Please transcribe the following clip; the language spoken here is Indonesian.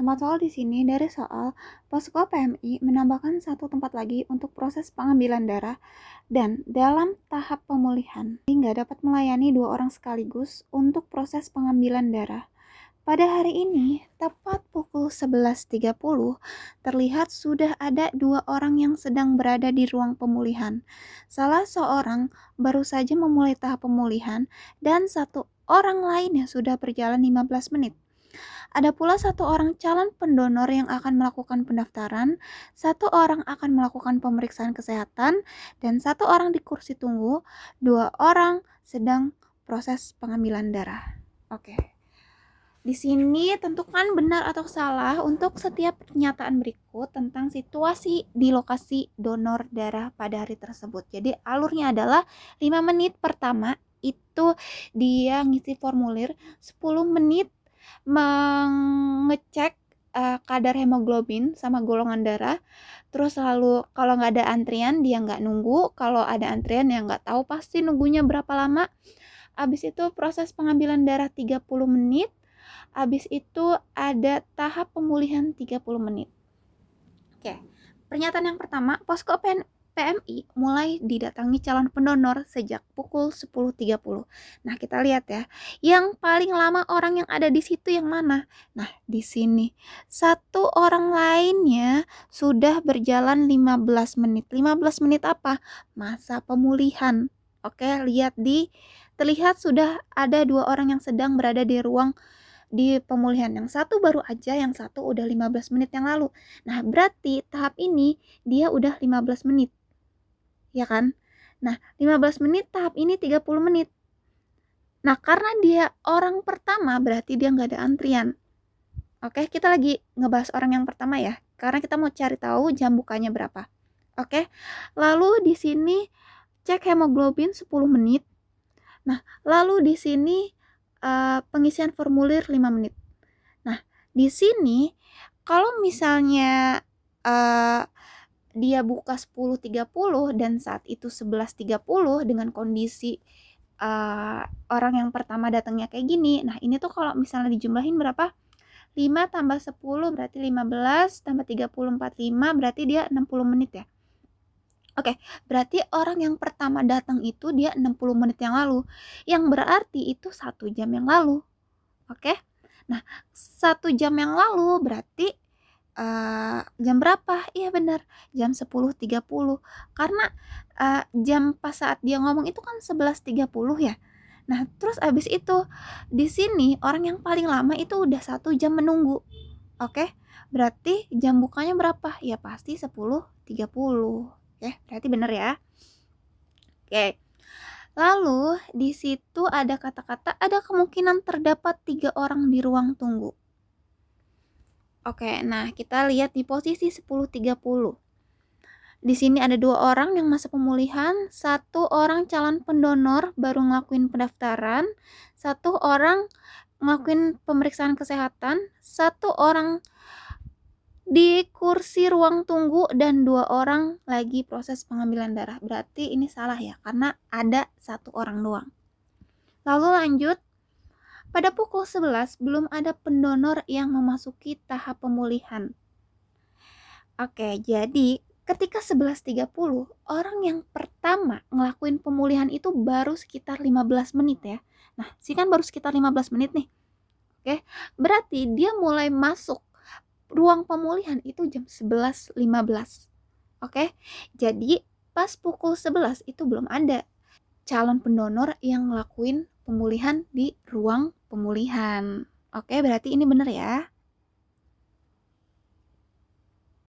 tempat soal di sini dari soal Posko PMI menambahkan satu tempat lagi untuk proses pengambilan darah dan dalam tahap pemulihan hingga dapat melayani 2 orang sekaligus untuk proses pengambilan darah. Pada hari ini, tepat pukul 11.30, terlihat sudah ada 2 orang yang sedang berada di ruang pemulihan. Salah seorang baru saja memulai tahap pemulihan dan 1 orang lainnya sudah berjalan 15 menit. Ada pula 1 orang calon pendonor yang akan melakukan pendaftaran, 1 orang akan melakukan pemeriksaan kesehatan, dan 1 orang di kursi tunggu, 2 orang sedang proses pengambilan darah. Oke. Di sini tentukan benar atau salah untuk setiap pernyataan berikut tentang situasi di lokasi donor darah pada hari tersebut. Jadi alurnya adalah 5 menit pertama itu dia ngisi formulir, 10 menit mengecek kadar hemoglobin sama golongan darah. Terus lalu kalau nggak ada antrian dia nggak nunggu, kalau ada antrian ya nggak tahu pasti nunggunya berapa lama. Habis itu proses pengambilan darah 30 menit. Habis itu ada tahap pemulihan 30 menit. Oke, pernyataan yang pertama, posko PMI mulai didatangi calon pendonor sejak pukul 10.30. Nah, kita lihat ya, yang paling lama orang yang ada di situ yang mana? Nah, di sini. 1 orang lainnya sudah berjalan 15 menit. 15 menit apa? Masa pemulihan. Oke, terlihat sudah ada 2 orang yang sedang berada di ruang di pemulihan. Yang satu baru aja, yang satu udah 15 menit yang lalu. Nah, berarti tahap ini dia udah 15 menit. Ya kan? Nah, 15 menit, tahap ini 30 menit. Nah, karena dia orang pertama, berarti dia nggak ada antrian. Oke, kita lagi ngebahas orang yang pertama ya. Karena kita mau cari tahu jam bukanya berapa. Oke, lalu di sini cek hemoglobin 10 menit. Nah, lalu di sini pengisian formulir 5 menit. Nah, di sini kalau misalnya dia buka 10.30 dan saat itu 11.30 dengan kondisi orang yang pertama datangnya kayak gini. Nah, ini tuh kalau misalnya dijumlahin berapa? 5 tambah 10 berarti 15 tambah 30 45 berarti dia 60 menit ya. Oke, berarti orang yang pertama datang itu dia 60 menit yang lalu. Yang berarti itu 1 jam yang lalu. Oke. Nah, 1 jam yang lalu berarti jam berapa? Iya benar, jam 10.30. Karena jam pas saat dia ngomong itu kan 11.30 ya. Nah, terus abis itu di sini orang yang paling lama itu udah 1 jam menunggu. Oke. Berarti jam bukanya berapa? Ya pasti 10.30. Oke, berarti benar ya. Oke. Lalu di situ ada kata-kata ada kemungkinan terdapat 3 orang di ruang tunggu. Oke, nah kita lihat di posisi 10.30. Di sini ada 2 orang yang masa pemulihan, 1 orang calon pendonor baru ngelakuin pendaftaran, 1 orang ngelakuin pemeriksaan kesehatan, 1 orang di kursi ruang tunggu dan 2 orang lagi proses pengambilan darah. Berarti ini salah ya, karena ada 1 orang doang. Lalu lanjut, pada pukul 11 belum ada pendonor yang memasuki tahap pemulihan. Oke, jadi ketika 11.30 orang yang pertama ngelakuin pemulihan itu baru sekitar 15 menit ya. Nah, sih kan baru sekitar 15 menit nih. Oke, berarti dia mulai masuk ruang pemulihan itu jam 11.15. Oke, jadi pas pukul 11 itu belum ada calon pendonor yang ngelakuin pemulihan di ruang pemulihan. Oke, berarti ini benar ya.